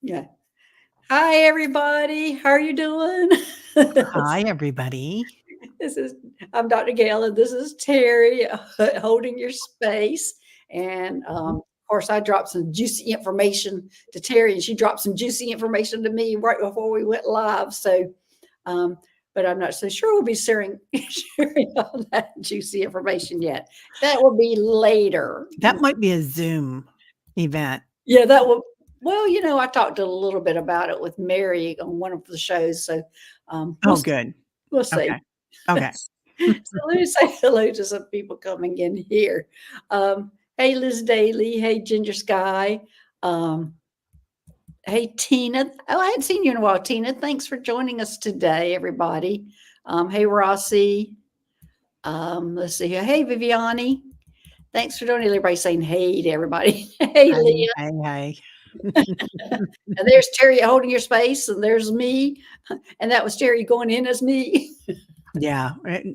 Yeah. Hi, everybody. How are you doing? Hi, everybody. This is I'm Dr. Gail, and this is Teri holding your space. And of course, I dropped some juicy information to Teri, and she dropped some juicy information to me right before we went live. So, um, but I'm not so sure we'll be sharing all that juicy information yet. That will be later. That might be a Zoom event. Yeah, that will. Well, I talked a little bit about it with Mary on one of the shows, so we'll Oh, see. good. We'll see. Okay. Okay. So let me say hello to some people coming in here. Hey, Liz Daly. Hey, Ginger Sky. Um, hey, Tina. Oh, I hadn't seen you in a while, Tina. Thanks for joining us today, everybody. Hey, Rossi. Let's see here. Hey, Viviani. Thanks for joining. Everybody saying hey to everybody. Hey, Hi, Leah. hi, hi. And there's Terry holding your space, and there's me. And that was Terry going in as me. Yeah.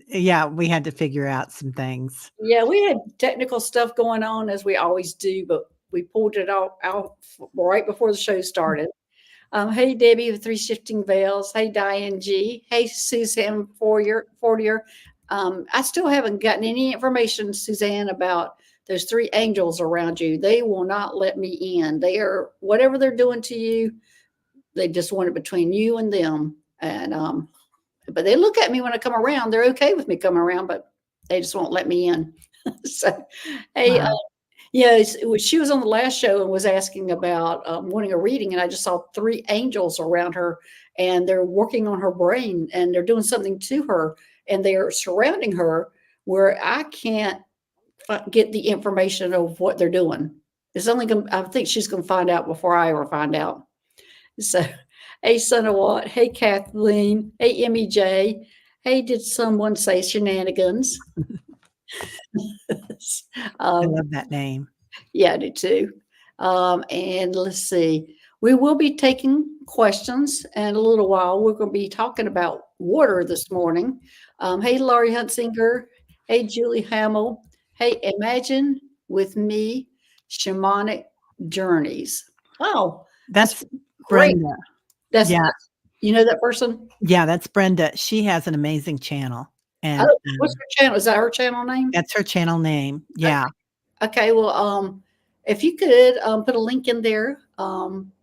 Yeah. We had to figure out some things. Yeah, we had technical stuff going on as we always do, but we pulled it all out right before the show started. Hey, Debbie with Three Shifting Veils. Hey, Diane G. Hey, Suzanne Fortier. I still haven't gotten any information, Suzanne, about those three angels around you. They will not let me in. They are, whatever they're doing to you, they just want it between you and them. And but they look at me when I come around. They're okay with me coming around, but they just won't let me in. So, hey, Wow. yeah, she was on the last show and was asking about wanting a reading, and I just saw three angels around her, and they're working on her brain, and they're doing something to her, and they are surrounding her where I can't get the information of what they're doing. It's only going. I think she's going to find out before I ever find out. So, hey, Son of What? Hey, Kathleen. Hey, Emmy J. Hey, did someone say shenanigans? I um, love that name. yeah, I do too. And let's see. We will be taking questions in a little while. We're going to be talking about water this morning. Hey, Laurie Huntsinger. Hey, Julie Hamill. Hey, Imagine with Me Shamanic Journeys. Oh, that's That's great. Brenda. That's Yeah. You know that person? Yeah. That's Brenda. She has an amazing channel. And Oh, what's her channel? Is that her channel name? that's her channel name. Okay. Yeah. Okay. Well, if you could put a link in there,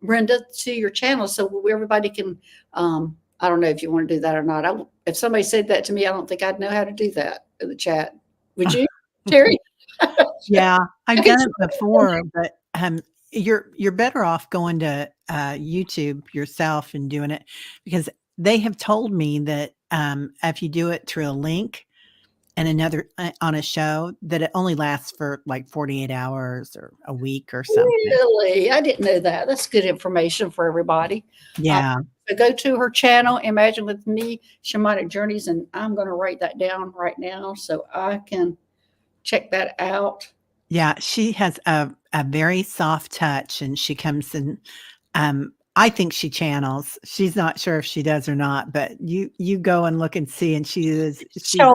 Brenda, to your channel, so everybody can. I don't know if you want to do that or not. If somebody said that to me, I don't think I'd know how to do that in the chat. Would you, Terry? Yeah. I I've can done it before, but you're better off going to YouTube yourself and doing it because they have told me that if you do it through a link and another on a show, that it only lasts for like 48 hours or a week or something. Really? I didn't know that. That's good information for everybody. Uh, Yeah. so go to her channel, Imagine with Me, Shamanic Journeys, and I'm going to write that down right now so I can check that out. Yeah. She has a very soft touch and she comes in. I think she channels. She's not sure if she does or not, but you go and look and see, and she's So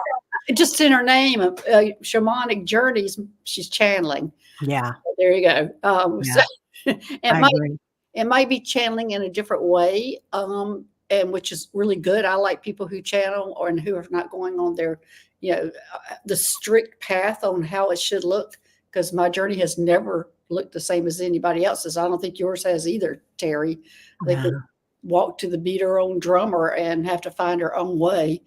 just in her name, Shamanic Journeys, she's channeling. yeah, There you go. So yeah, it I might agree. it might be channeling in a different way, and which is really good. I like people who channel or and who are not going on their, the strict path on how it should look. Because my journey has never looked the same as anybody else's. I don't think yours has either, Terry. I think we Yeah. walk to the beat of our own drummer and have to find our own way.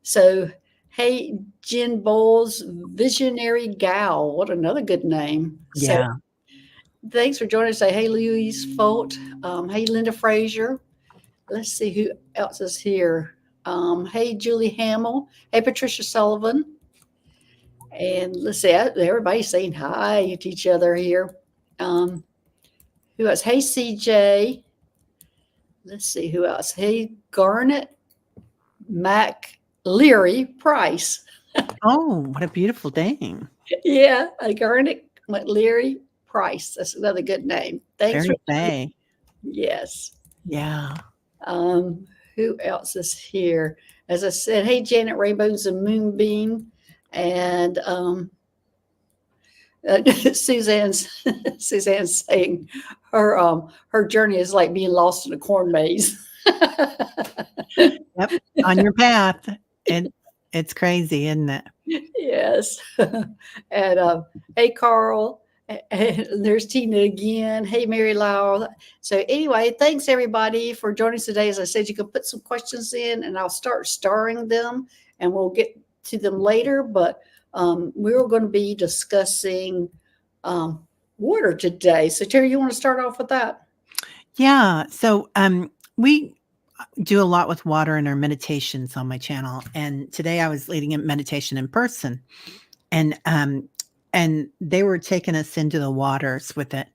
So, hey, Jen Bowles, Visionary Gal. What another good name. So, Yeah. thanks for joining us. Say, hey, Louise Folt. Hey, Linda Frazier. Let's see who else is here. Hey, Julie Hamill. Hey, Patricia Sullivan. And let's see, everybody's saying hi to each other here. Um, who else? Hey, CJ. Let's see who else. Hey, Garnet Mac Leary Price. Oh, what a beautiful name. Yeah, Garnet McLeary Price. That's another good name. Thanks for Very Bay. yes. Yeah. Who else is here? As I said, hey, Janet Rainbows and Moonbeam. And Suzanne's saying her journey is like being lost in a corn maze. Yep, on your path. It's crazy, isn't it? Yes. And hey, Carl. And there's Tina again. Hey, Mary Lau. So anyway, thanks everybody for joining us today. As I said, you can put some questions in, and I'll start starring them, and we'll get to them later. But we're going to be discussing water today. So Teri, you want to start off with that? Yeah. So we do a lot with water in our meditations on my channel, and today I was leading a meditation in person, and they were taking us into the waters with it,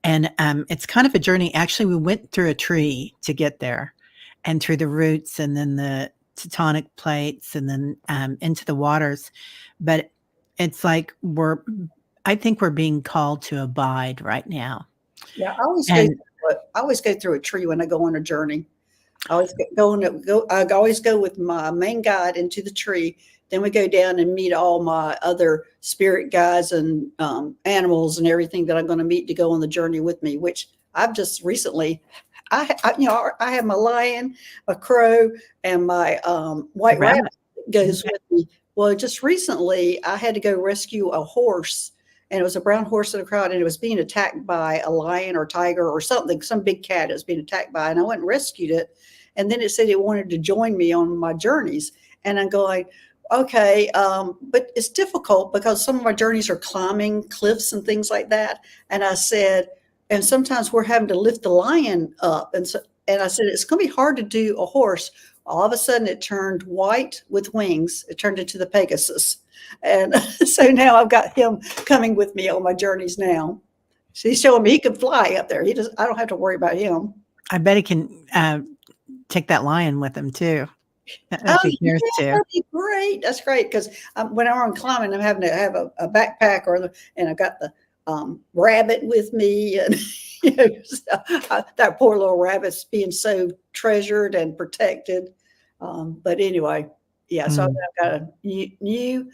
and it's kind of a journey. Actually, we went through a tree to get there, and through the roots, and then the tectonic plates, and then into the waters. But it's like I think we're being called to abide right now. Yeah, And I always go through a tree when I go on a journey. I always go with my main guide into the tree. Then we go down and meet all my other spirit guides and animals and everything that I'm going to meet to go on the journey with me. Which I've just recently, I have my lion, a crow, and my white rabbit goes with me. Well, just recently I had to go rescue a horse, and it was a brown horse in a crowd, and it was being attacked by a lion or tiger or something, some big cat it was being attacked by, and I went and rescued it. And then it said it wanted to join me on my journeys. And I'm going, okay, but it's difficult because some of my journeys are climbing cliffs and things like that. And I said, and sometimes we're having to lift the lion up. And I said, it's going to be hard to do a horse. All of a sudden it turned white with wings. It turned into the Pegasus. And so now I've got him coming with me on my journeys now. So he's showing me he can fly up there. I don't have to worry about him. I bet he can take that lion with him too. If he cares to. That'd be great. That's great because when I'm climbing, I'm having to have a backpack and I've got the rabbit with me, and that poor little rabbit's being so treasured and protected. But anyway, yeah. So I've got a new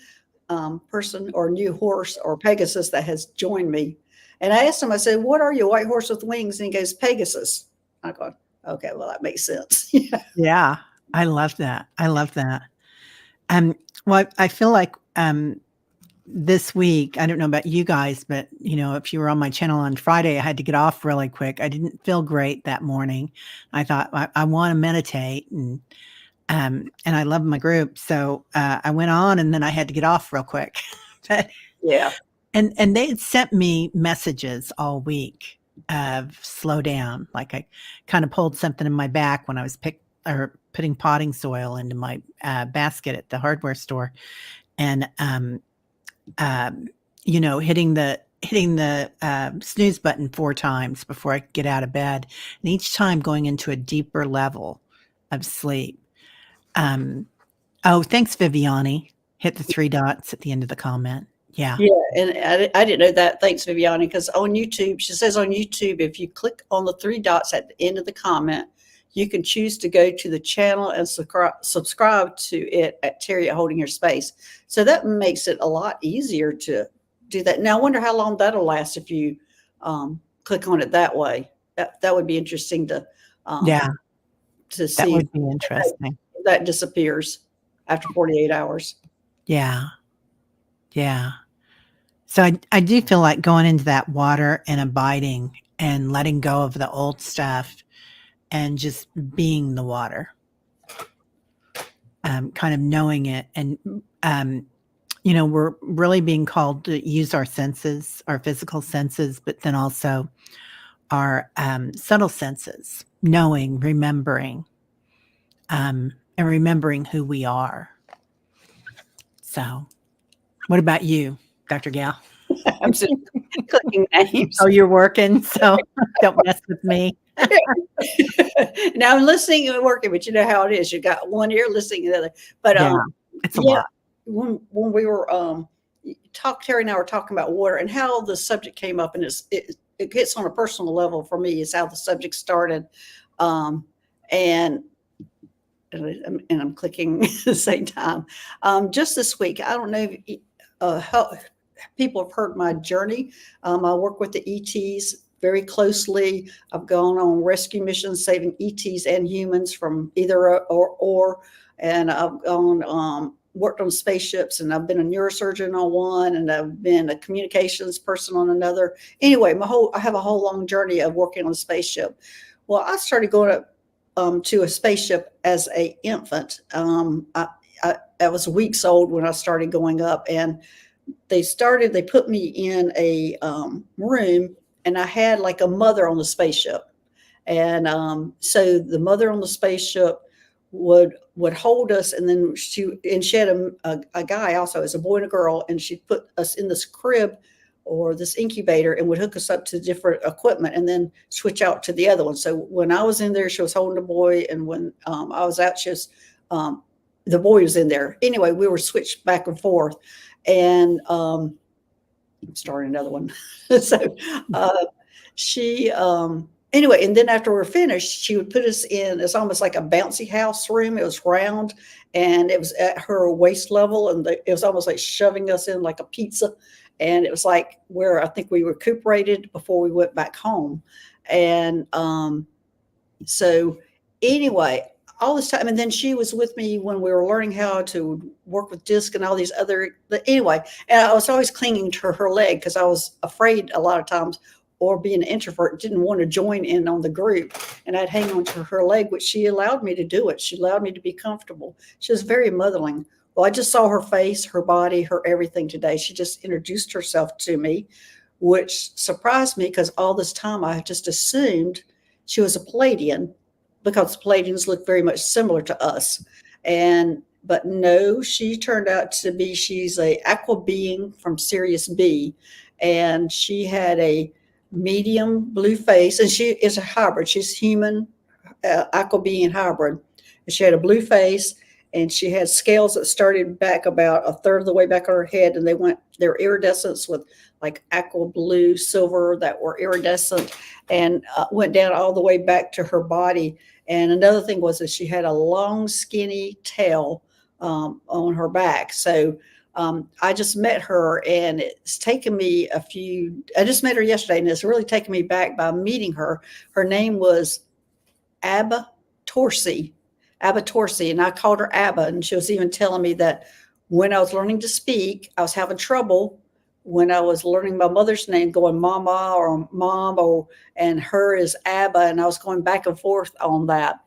person or new horse or Pegasus that has joined me, and I asked him. I said, "What are you, white horse with wings?" And he goes, "Pegasus." I go, "Okay, well that makes sense." Yeah. I love that. I love that. Well, I feel like this week, I don't know about you guys, but if you were on my channel on Friday, I had to get off really quick. I didn't feel great that morning. I thought I want to meditate, and I love my group, so I went on, and then I had to get off real quick. But, Yeah. And they had sent me messages all week of slow down. Like I kind of pulled something in my back when I was putting potting soil into my basket at the hardware store, and hitting the snooze button 4 times before I could get out of bed, and each time going into a deeper level of sleep. Oh, thanks, Viviani. Hit the 3 dots at the end of the comment. Yeah. Yeah, and I didn't know that. Thanks, Viviani, because on YouTube, she says on YouTube, if you click on the 3 dots at the end of the comment, you can choose to go to the channel and subscribe to it at Teri at Holding Your Space. So that makes it a lot easier to do that. Now, I wonder how long that'll last if you click on it that way. That would be interesting to see. That would be interesting. That disappears after 48 hours. Yeah. Yeah. So I do feel like going into that water and abiding and letting go of the old stuff and just being the water, kind of knowing it. And, we're really being called to use our senses, our physical senses, but then also our subtle senses, knowing, remembering, and remembering who we are. So what about you, Dr. Gail? I'm just clicking names. Oh, you're working, so don't mess with me. Now I'm listening and working, but you know how it is. You got one ear listening to the other. But it's a lot. When we were Teri and I were talking about water and how the subject came up, and it gets on a personal level for me. Is how the subject started, and I'm clicking at the same time. Just this week, I don't know people have heard my journey. I work with the ETs very closely. I've gone on rescue missions, saving ETs and humans from either or. And I've gone, worked on spaceships, and I've been a neurosurgeon on one, and I've been a communications person on another. Anyway, I have a whole long journey of working on a spaceship. Well, I started going to a spaceship as an infant. I was weeks old when I started going up, and they put me in a room, and I had like a mother on the spaceship. And so the mother on the spaceship would hold us, and then she had a guy also, as a boy and a girl, and she'd put us in this crib or this incubator and would hook us up to different equipment and then switch out to the other one. So when I was in there, she was holding the boy, and when I was out, she was the boy was in there. Anyway, we were switched back and forth, and starting another one. So she anyway, and then after we're finished, she would put us in, it's almost like a bouncy house room. It was round, and it was at her waist level, and it was almost like shoving us in like a pizza. And it was like where I think we recuperated before we went back home. And so anyway, all this time, and then she was with me when we were learning how to work with disc and all these other, anyway, and I was always clinging to her leg because I was afraid a lot of times, or being an introvert, didn't want to join in on the group, and I'd hang on to her leg, which she allowed me to do it. She allowed me to be comfortable. She was very mothering. Well, I just saw her face, her body, her everything today. She just introduced herself to me, which surprised me because all this time I just assumed she was a Palladian, because Palladians look very much similar to us. But no, she turned out to be, she's a aqua being from Sirius B, and she had a medium blue face, and she is a hybrid. She's human, aqua being hybrid. And she had a blue face, and she had scales that started back about a third of the way back on her head, and they're iridescent with like aqua blue, silver that were iridescent, and went down all the way back to her body. And another thing was that she had a long, skinny tail on her back. So I just met her, and it's taken me I just met her yesterday, and it's really taken me back by meeting her. Her name was Abba Torsi, and I called her Abba, and she was even telling me that when I was learning to speak, I was having trouble when I was learning my mother's name, going mama or mom, and her is Abba, and I was going back and forth on that.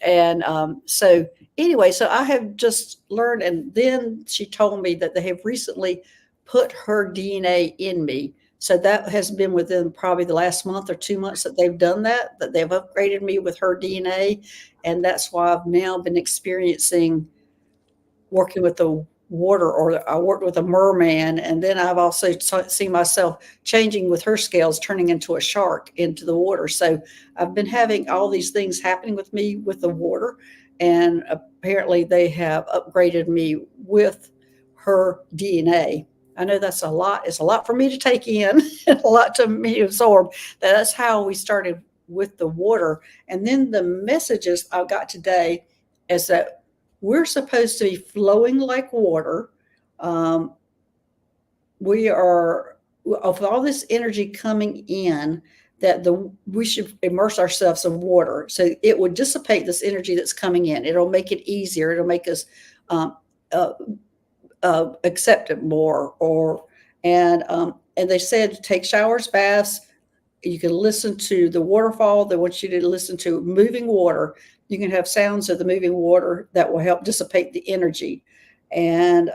And so anyway, so I have just learned, and then she told me that they have recently put her DNA in me. So that has been within probably the last month or 2 months that they've done that they've upgraded me with her DNA. And that's why I've now been experiencing working with the water, or I worked with a merman, and then I've also seen myself changing with her scales, turning into a shark into the water. So I've been having all these things happening with me with the water, and apparently they have upgraded me with her DNA. I know that's a lot. It's a lot for me to take in, and a lot to me to absorb. That's how we started with the water. And then the messages I got today is that we're supposed to be flowing like water. We are, of all this energy coming in, that we should immerse ourselves in water. So it would dissipate this energy that's coming in. It'll make it easier. It'll make us accept it more. And they said to take showers, baths. You can listen to the waterfall. They want you to listen to moving water. You can have sounds of the moving water that will help dissipate the energy. And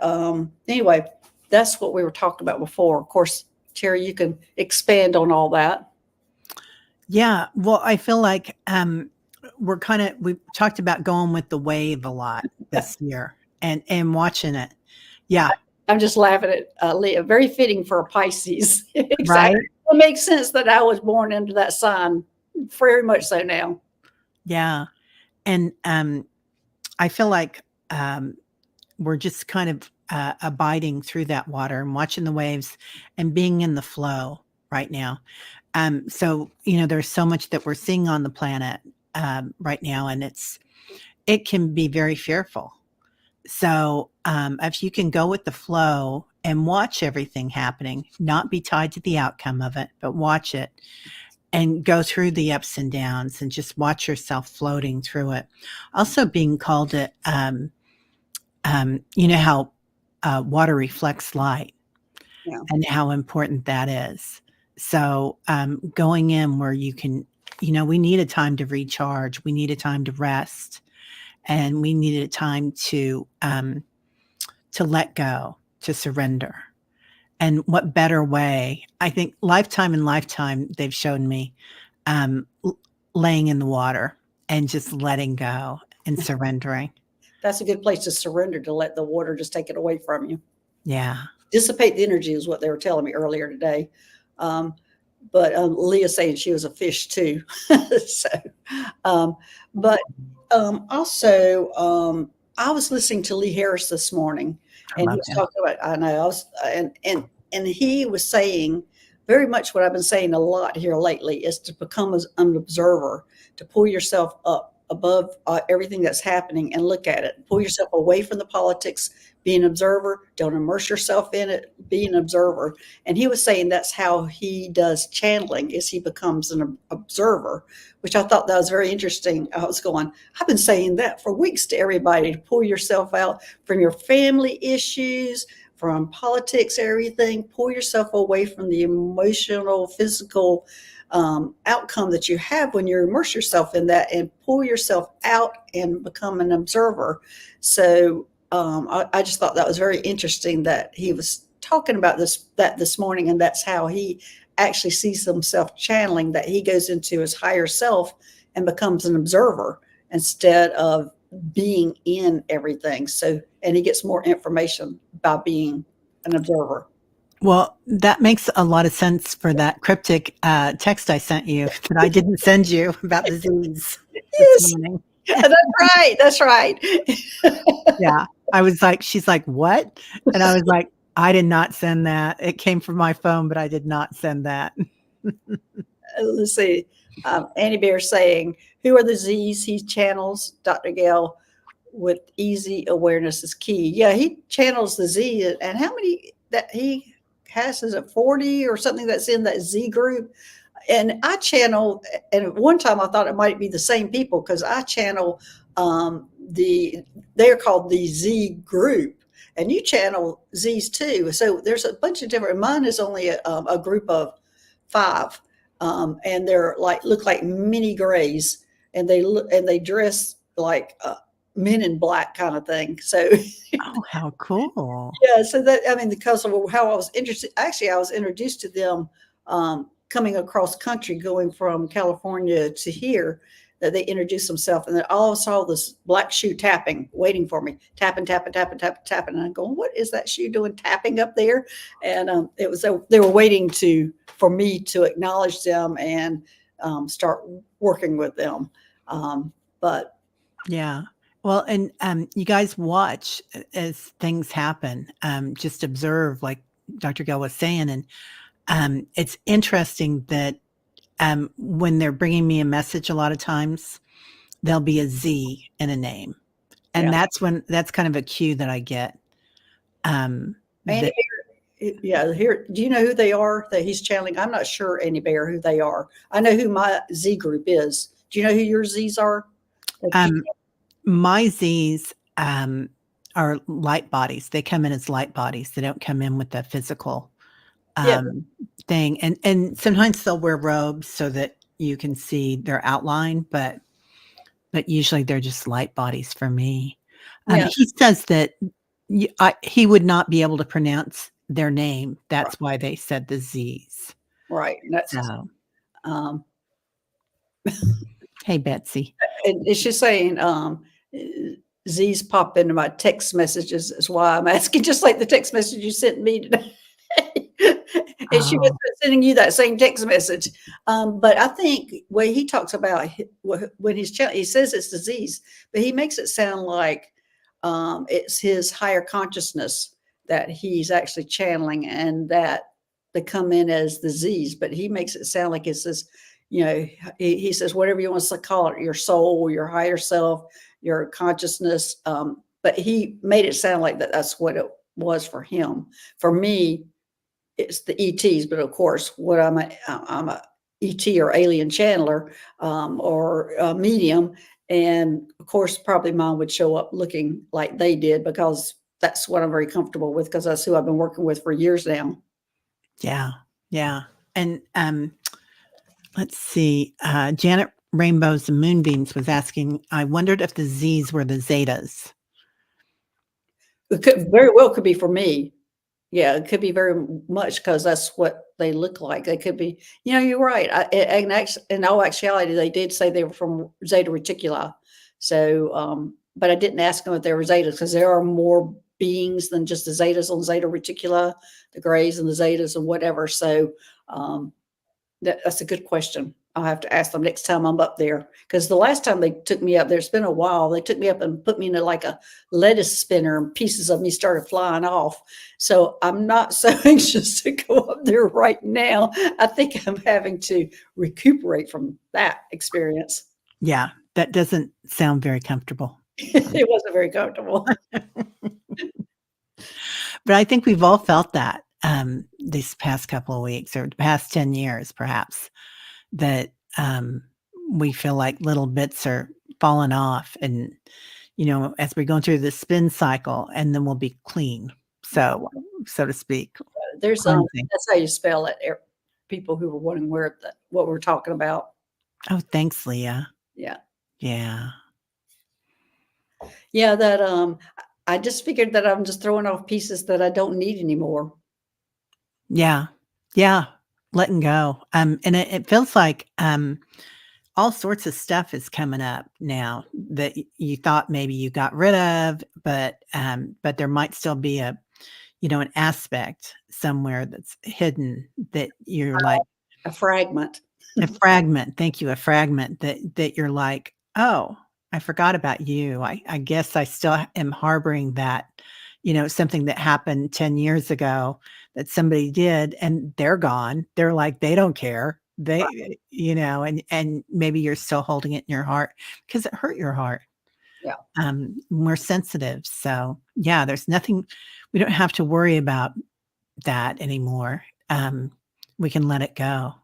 anyway, that's what we were talking about before. Of course, Teri, you can expand on all that. Yeah. Well, I feel like we've talked about going with the wave a lot this year and watching it. Yeah. I'm just laughing at Leah. Very fitting for a Pisces. Exactly. Right. It makes sense that I was born into that sign. Very much so now. Yeah. And I feel like we're just kind of abiding through that water and watching the waves and being in the flow right now. So, there's so much that we're seeing on the planet right now, and it can be very fearful. So if you can go with the flow and watch everything happening, not be tied to the outcome of it, but watch it and go through the ups and downs and just watch yourself floating through it. Also being called it, you know how water reflects light Yeah. and how important that is. So going in where you can, we need a time to recharge. We need a time to rest, and we need a time to let go, to surrender. And what better way? I think lifetime and lifetime, they've shown me laying in the water and just letting go and surrendering. That's a good place to surrender, to let the water just take it away from you. Yeah. Dissipate the energy is what they were telling me earlier today. But Leah saying she was a fish too. So, but also, I was listening to Lee Harris this morning, and he was talking about, I know, I was, and he was saying very much what I've been saying a lot here lately is to become an observer, to pull yourself up above everything that's happening and look at it. Pull yourself away from the politics, be an observer. Don't immerse yourself in it, be an observer. And he was saying that's how he does channeling, is he becomes an observer, which I thought that was very interesting. I was going, I've been saying that for weeks to everybody, to pull yourself out from your family issues, from politics, everything. Pull yourself away from the emotional, physical outcome that you have when you immerse yourself in that, and pull yourself out and become an observer. So I just thought that was very interesting that he was talking about this morning, and that's how he actually sees himself channeling, that he goes into his higher self and becomes an observer instead of being in everything. So, and he gets more information by being an observer. Well, that makes a lot of sense for that cryptic text I sent you that I didn't send you about the Z's this morning. That's right. That's right. Yeah. I was like, she's like, what? And I was like, I did not send that. It came from my phone, but I did not send that. Let's see. Annie Bear saying, who are the Z's he channels? Dr. Gail, with easy awareness is key. Yeah, he channels the Z. And how many that he has, is it 40 or something that's in that Z group? And I channel, and at one time I thought it might be the same people, because I channel they're called the Z group, and you channel Z's too. So there's a bunch of different, mine is only a group of 5. And they're look like mini grays, and they dress like men in black kind of thing. So, oh, how cool. Yeah. So that, I mean, because of how I was interested, actually, I was introduced to them coming across country, going from California to here, that they introduced themselves, and then all I saw this black shoe tapping, waiting for me, tapping, tapping, tapping, tapping, tapping. And I'm going, what is that shoe doing tapping up there? And it was, they were waiting for me to acknowledge them and start working with them. But yeah. Well, and you guys watch as things happen. Just observe, like Dr. Gail was saying, and it's interesting that when they're bringing me a message, a lot of times there'll be a Z in a name, and that's kind of a cue that I get. Yeah, here. Do you know who they are that he's channeling? I'm not sure, Annie Bear, who they are. I know who my Z group is. Do you know who your Z's are? My Z's are light bodies. They come in as light bodies. They don't come in with the physical thing. And sometimes they'll wear robes so that you can see their outline, but usually they're just light bodies for me. He says that he would not be able to pronounce their name. That's why they said the Z's. Right. That's so. Hey, Betsy. And it's just saying Z's pop into my text messages. Is why I'm asking, just like the text message you sent me today. And she was sending you that same text message. But I think when he talks about when he says it's disease, but he makes it sound like it's his higher consciousness that he's actually channeling, and that they come in as disease. But he makes it sound like it's this, he says, whatever you want to call it, your soul, your higher self, your consciousness. But he made it sound like that's what was for him. For me, it's the ETs, but of course, what I'm a ET or alien channeler, or a medium, and of course, probably mine would show up looking like they did because that's what I'm very comfortable with because that's who I've been working with for years now. Yeah. Yeah. And let's see. Janet Rainbows and Moonbeams was asking, I wondered if the Z's were the Zetas. It could very well could be for me. Yeah, it could be very much because that's what they look like. They could be, you're right. In all actuality, they did say they were from Zeta Reticuli. So, but I didn't ask them if they were Zetas because there are more beings than just the Zetas on Zeta Reticuli, the Greys and the Zetas and whatever. So, that's a good question. I'll have to ask them next time I'm up there because the last time they took me up there, it's been a while. They took me up and put me into like a lettuce spinner and pieces of me started flying off. So I'm not so anxious to go up there right now. I think I'm having to recuperate from that experience. Yeah. That doesn't sound very comfortable. It wasn't very comfortable. But I think we've all felt that these past couple of weeks or the past 10 years, perhaps, that we feel like little bits are falling off. And, as we're going through the spin cycle, and then we'll be clean. So to speak. There's Cleansing. that's how you spell it. People who were wondering what we're talking about. Oh, thanks, Leah. Yeah. Yeah. Yeah, that I just figured that I'm just throwing off pieces that I don't need anymore. Yeah. Yeah. Letting go. And it feels like all sorts of stuff is coming up now that you thought maybe you got rid of, but there might still be an aspect somewhere that's hidden that you're like A fragment. a fragment. Thank you. A fragment that you're like, oh, I forgot about you. I guess I still am harboring that, something that happened 10 years ago that somebody did and they're gone. They're like, they don't care. They, and maybe you're still holding it in your heart because it hurt your heart. Yeah. We're sensitive. So yeah, there's nothing, we don't have to worry about that anymore. We can let it go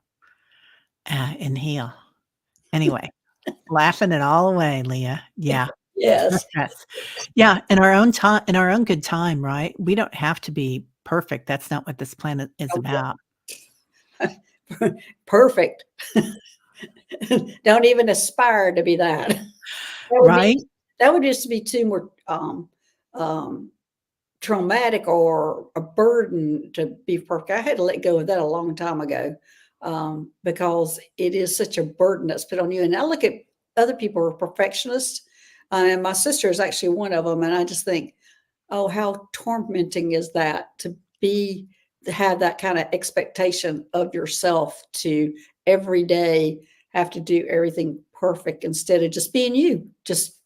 and heal. Anyway, laughing it all away, Leah. Yeah. No Yes. stress. Yeah, in our own time, in our own good time, right? We don't have to be perfect. That's not what this planet is about. Perfect. Don't even aspire to be that. Right? That would just be too more traumatic or a burden to be perfect. I had to let go of that a long time ago because it is such a burden that's put on you. And I look at other people who are perfectionists, and my sister is actually one of them. And I just think, oh, how tormenting is that to have that kind of expectation of yourself to every day have to do everything perfect instead of just being you. Just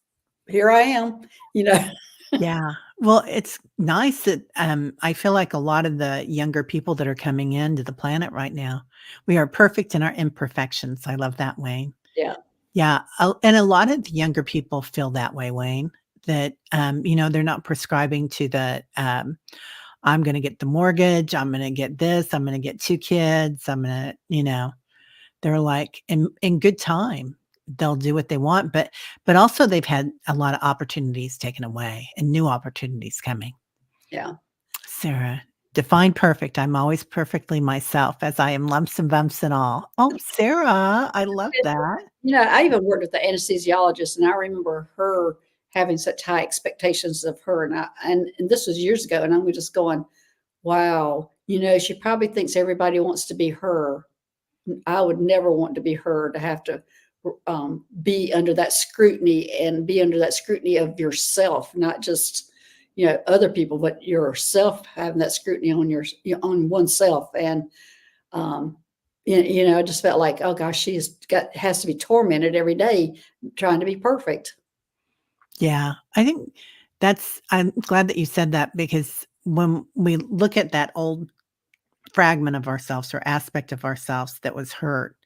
here I am, Yeah. Well, it's nice that I feel like a lot of the younger people that are coming into the planet right now, we are perfect in our imperfections. I love that, Wayne. Yeah. Yeah. And a lot of the younger people feel that way, Wayne, that, they're not prescribing to the, I'm going to get the mortgage. I'm going to get this. I'm going to get 2 kids. I'm going to, they're like in good time, they'll do what they want, but also they've had a lot of opportunities taken away and new opportunities coming. Yeah. Sarah, define perfect. I'm always perfectly myself as I am lumps and bumps and all. Oh, Sarah, I love that. I even worked with the anesthesiologist, and I remember her having such high expectations of her. And this was years ago. And I'm just going, wow, she probably thinks everybody wants to be her. I would never want to be her, to have to be under that scrutiny and be under that scrutiny of yourself, not just, other people, but yourself having that scrutiny on oneself. And, I just felt like, oh gosh, has to be tormented every day trying to be perfect. Yeah, I think I'm glad that you said that because when we look at that old fragment of ourselves or aspect of ourselves that was hurt,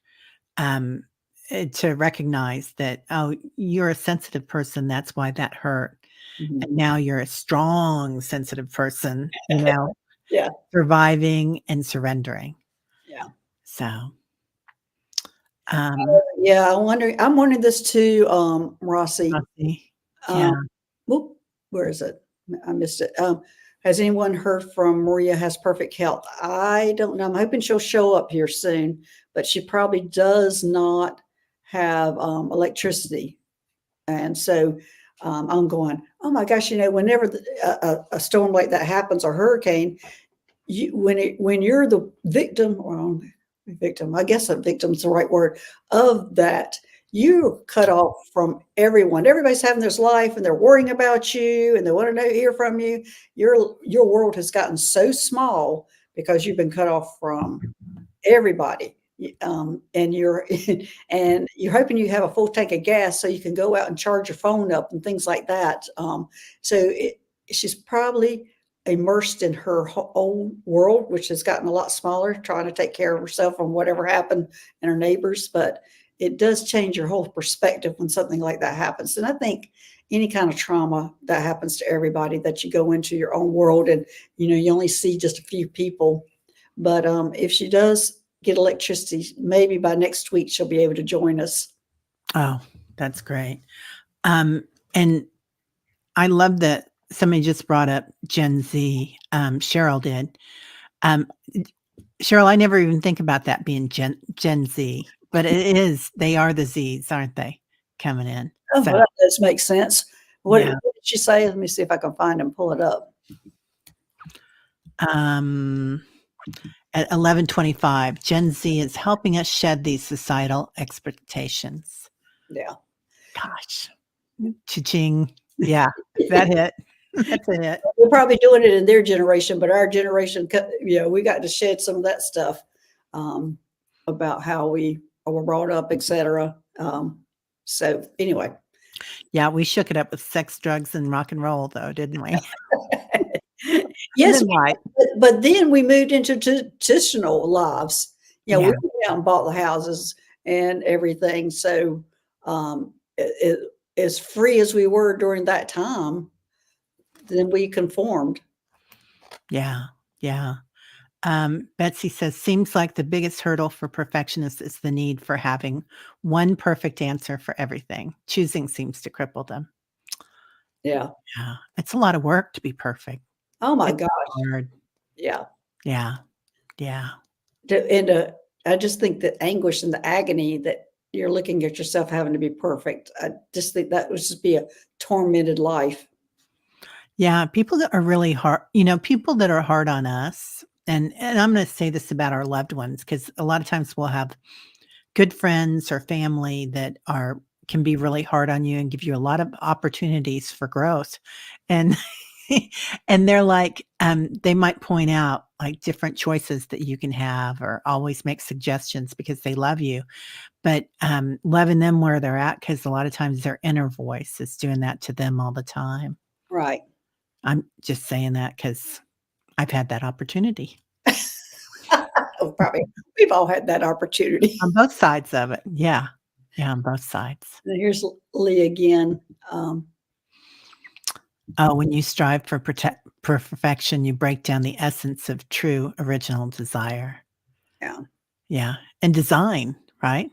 to recognize that, oh, you're a sensitive person. That's why that hurt. Mhm. And now you're a strong, sensitive person, Yeah. surviving and surrendering. Yeah. So, um, Yeah. I'm wondering this too, Rossi. Rossi, Um, yeah. whoop, where is it? I missed it. Has anyone heard from Maria has perfect health? I don't know. I'm hoping she'll show up here soon, but she probably does not have electricity. And so I'm going, oh my gosh, whenever a storm like that happens or hurricane, when you're the victim, or victim, I guess a victim's the right word, of that, you're cut off from everyone. Everybody's having this life and they're worrying about you and they want to hear from you. Your world has gotten so small because you've been cut off from everybody. And you're and you're hoping you have a full tank of gas so you can go out and charge your phone up and things like that. She's probably immersed in her own world, which has gotten a lot smaller, trying to take care of herself and whatever happened and her neighbors. But it does change your whole perspective when something like that happens. And I think any kind of trauma that happens to everybody, that you go into your own world and you only see just a few people. But if she does get electricity, maybe by next week she'll be able to join us. Oh, that's great. And I love that somebody just brought up Gen Z. Cheryl did. Cheryl, I never even think about that being Gen Z, but it is. They are the Zs, aren't they? Coming in. Oh, So, well, that does make sense. What yeah. did she say? Let me see if I can find and pull it up. At 11:25, Gen Z is helping us shed these societal expectations. Yeah. Gosh, cha-ching. Yeah, that hit. That's a hit. We're probably doing it in their generation, but our generation, we got to shed some of that stuff about how we were brought up, etc. So anyway. Yeah, we shook it up with sex, drugs, and rock and roll, though, didn't we? Yes, Right. but then we moved into traditional lives. We Yeah. went out and bought the houses and everything. So as free as we were during that time, then we conformed. Yeah. Yeah. Betsy says, seems like the biggest hurdle for perfectionists is the need for having one perfect answer for everything. Choosing seems to cripple them. Yeah. Yeah. It's a lot of work to be perfect. Oh my It's gosh. hard. Yeah. Yeah. Yeah. I just think the anguish and the agony that you're looking at yourself having to be perfect. I just think that would just be a tormented life. Yeah. People that are really hard, people that are hard on us. And I'm going to say this about our loved ones, because a lot of times we'll have good friends or family that can be really hard on you and give you a lot of opportunities for growth. And and they're like, they might point out like different choices that you can have or always make suggestions because they love you. But loving them where they're at, because a lot of times their inner voice is doing that to them all the time. Right. I'm just saying that because I've had that opportunity. Oh, probably. We've all had that opportunity. On both sides of it. Yeah. Yeah, on both sides. And here's Lee again. When you strive for perfection, you break down the essence of true original desire. Yeah. Yeah. And design, right?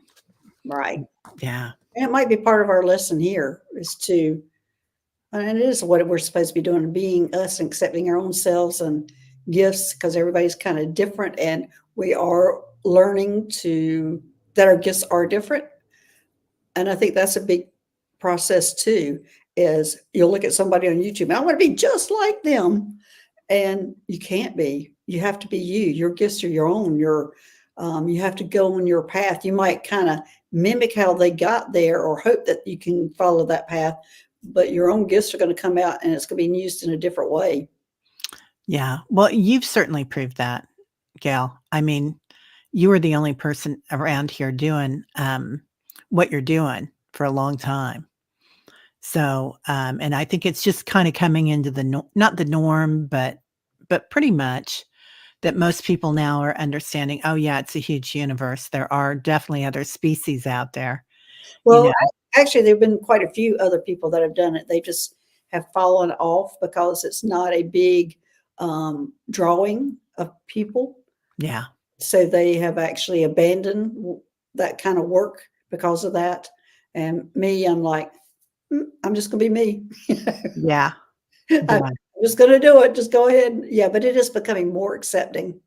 Right. Yeah. And it might be part of our lesson here is to, and it is what we're supposed to be doing, being us and accepting our own selves and gifts, because everybody's kind of different. And we are learning that our gifts are different. And I think that's a big process too, is you'll look at somebody on YouTube, I want to be just like them. And you can't be. You have to be you. Your gifts are your own. You have to go on your path. You might kind of mimic how they got there or hope that you can follow that path, but your own gifts are going to come out and it's going to be used in a different way. Yeah. Well, you've certainly proved that, Gail. I mean, you were the only person around here doing what you're doing for a long time. So, and I think it's just kind of coming into not the norm, but pretty much that most people now are understanding, oh yeah, it's a huge universe. There are definitely other species out there. Well, actually, there've been quite a few other people that have done it. They just have fallen off because it's not a big drawing of people. Yeah. So they have actually abandoned that kind of work because of that. And me, I'm like, I'm just going to be me. Yeah. I'm Yeah. just going to do it. Just go ahead. Yeah, but it is becoming more accepting.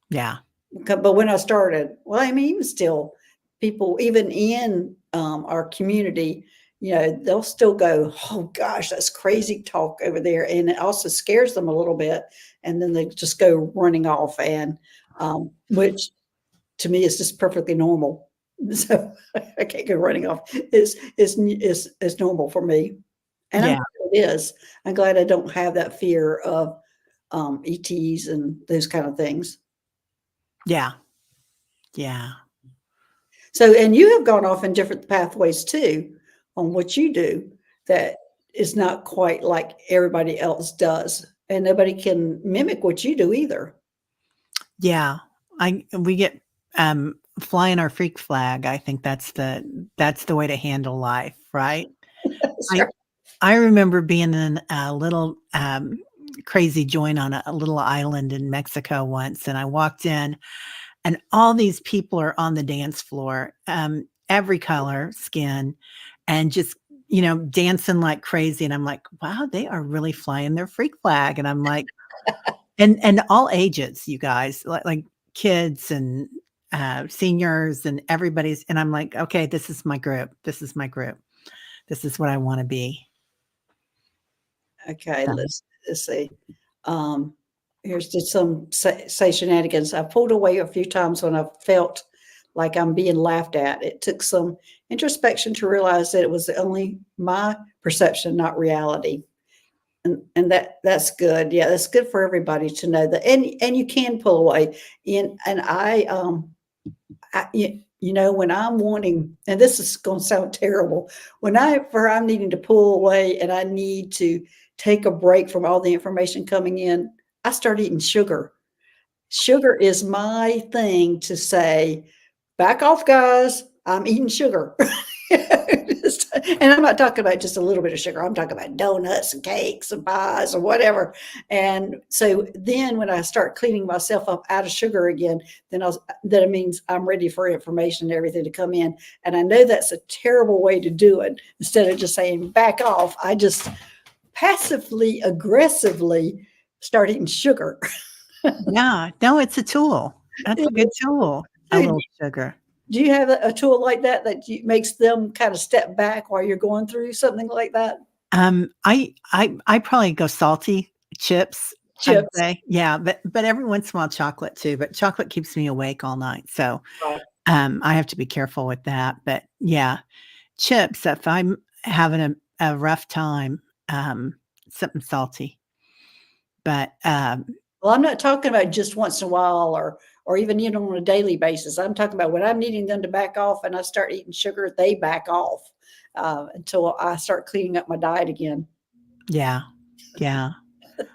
Yeah. But when I started, well, I mean, even still, people, even in our community, they'll still go, oh gosh, that's crazy talk over there. And it also scares them a little bit. And then they just go running off, and which to me is just perfectly normal. So I can't go running off. It's normal for me. And I'm Yeah. glad it is. I'm glad I don't have that fear of ETs and those kind of things. Yeah. Yeah. So, and you have gone off in different pathways too on what you do that is not quite like everybody else does. And nobody can mimic what you do either. Yeah. We get flying our freak flag. I think that's the way to handle life, right? Sure. I remember being in a little crazy joint on a little island in Mexico once, and I walked in, and all these people are on the dance floor, every color, skin, and just dancing like crazy. And I'm like, wow, they are really flying their freak flag. And I'm like, and all ages, you guys, like kids and seniors and everybody's. And I'm like, okay, this is my group. This is my group. This is what I want to be. Okay, So, let's see. Um, Here's just some say shenanigans. I pulled away a few times when I felt like I'm being laughed at. It took some introspection to realize that it was only my perception, not reality. And that's good. Yeah, that's good for everybody to know that. And you can pull away. And when I'm wanting, and this is going to sound terrible, I'm needing to pull away and I need to take a break from all the information coming in, I start eating sugar. Sugar is my thing to say, back off, guys. I'm eating sugar. And I'm not talking about just a little bit of sugar. I'm talking about donuts and cakes and pies or whatever. And so then when I start cleaning myself up out of sugar again, then that means I'm ready for information and everything to come in. And I know that's a terrible way to do it. Instead of just saying back off, I just passively, aggressively start eating sugar. yeah, no, it's a tool. That's a good tool. A little sugar. Do you have a tool like that makes them kind of step back while you're going through something like that? I probably go salty chips, I'd Chips. say. Yeah, but every once in a while chocolate too, but chocolate keeps me awake all night. So, Right. I have to be careful with that. But yeah, chips, if I'm having a rough time, something salty. But, Well, I'm not talking about just once in a while or even on a daily basis. I'm talking about when I'm needing them to back off and I start eating sugar, they back off until I start cleaning up my diet again. yeah, yeah.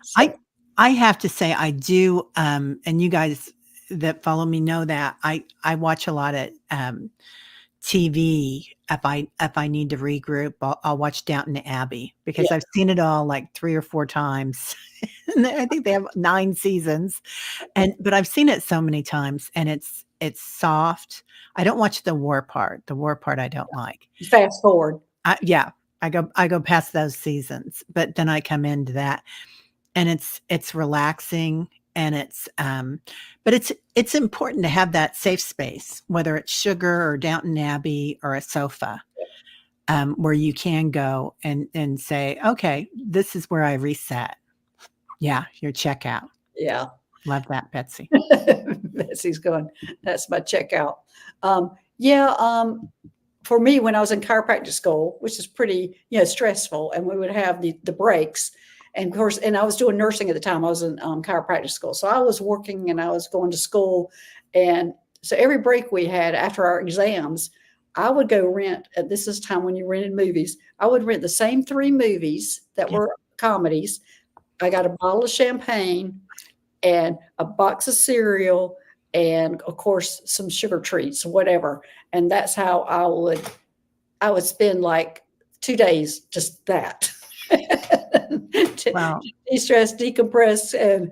So, I have to say I do, and you guys that follow me know that I watch a lot of, TV. If I need to regroup, I'll watch Downton Abbey yeah, because I've seen it all like 3 or 4 times. And I think they have 9 seasons, but I've seen it so many times, and it's soft. I don't watch the war part. The war part I don't like. fast forward. Yeah, I go past those seasons, but then I come into that, and it's relaxing, and but it's important to have that safe space, whether it's sugar or Downton Abbey or a sofa, where you can go and say, okay, this is where I reset. Yeah, your checkout. Yeah. Love that, Betsy. Betsy's going, that's my checkout. Yeah. For me, when I was in chiropractic school, which is pretty, stressful, and we would have the breaks. And of course, and I was doing nursing at the time. I was in chiropractic school. So I was working and I was going to school. And so every break we had after our exams, I would go rent, this is time when you rented movies. I would rent the same 3 movies that Yeah. were comedies. I got a bottle of champagne and a box of cereal and of course some sugar treats, whatever. And that's how I would spend like 2 days, just that. Wow. de-stress, decompress, and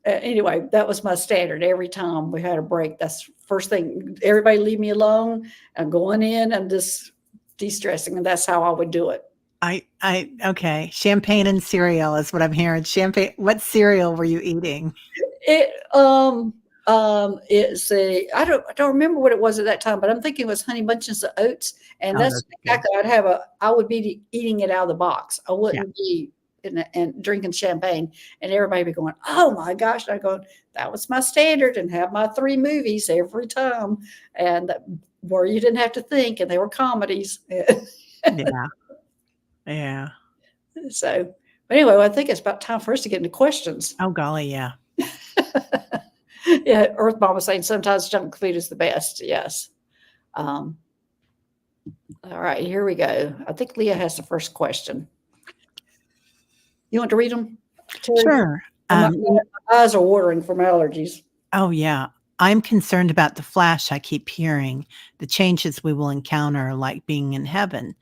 anyway, that was my standard. Every time we had a break, that's first thing. Everybody leave me alone. I'm going in and just de-stressing, and that's how I would do it. Okay. Champagne and cereal is what I'm hearing. Champagne. What cereal were you eating? It's I don't remember what it was at that time, but I'm thinking it was Honey Bunches of Oats, and Oh, that's that's good. exactly I would be eating it out of the box. I Yeah. wouldn't be and drinking champagne, and everybody be going, "Oh my gosh!" And I go, "That was my standard," and have my 3 movies every time, and where you didn't have to think, and they were comedies. Yeah. Yeah. So, but anyway, I think it's about time for us to get into questions. Oh, golly. Yeah. Yeah, Earth Mama saying sometimes junk food is the best. Yes. All right, here we go. I think Leah has the first question. You want to read them, Teri? Sure. My eyes are watering from allergies. Oh, yeah. I'm concerned about the flash I keep hearing, the changes we will encounter, like being in heaven.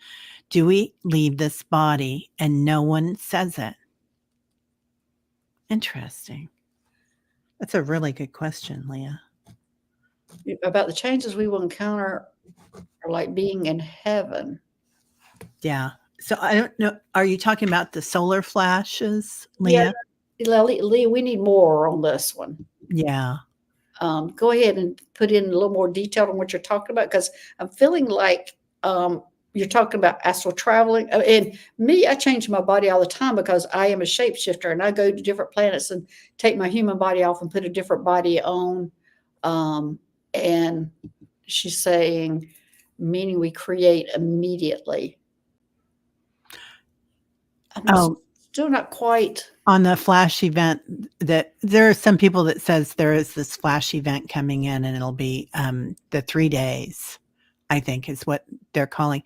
Do we leave this body and no one says it? Interesting. That's a really good question, Leah. About the changes we will encounter are like being in heaven. Yeah. So I don't know. Are you talking about the solar flashes, Leah? Yeah, Leah, we need more on this one. Yeah. Go ahead and put in a little more detail on what you're talking about, because I'm feeling like you're talking about astral traveling. And me, I change my body all the time because I am a shapeshifter, and I go to different planets and take my human body off and put a different body on. And she's saying, meaning we create immediately. I'm still not quite. On the flash event, that there are some people that says there is this flash event coming in, and it'll be the 3 days, I think is what they're calling.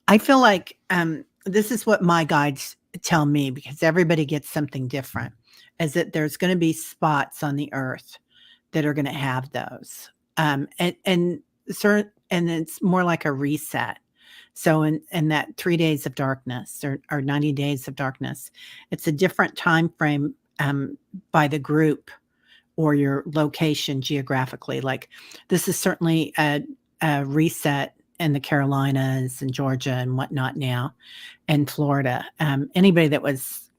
I feel like this is what my guides tell me, because everybody gets something different, is that there's going to be spots on the earth that are going to have those. And it's more like a reset. So in that 3 days of darkness or 90 days of darkness, it's a different time frame by the group or your location geographically. Like this is certainly a reset in the Carolinas and Georgia and whatnot now, and Florida. Anybody that was,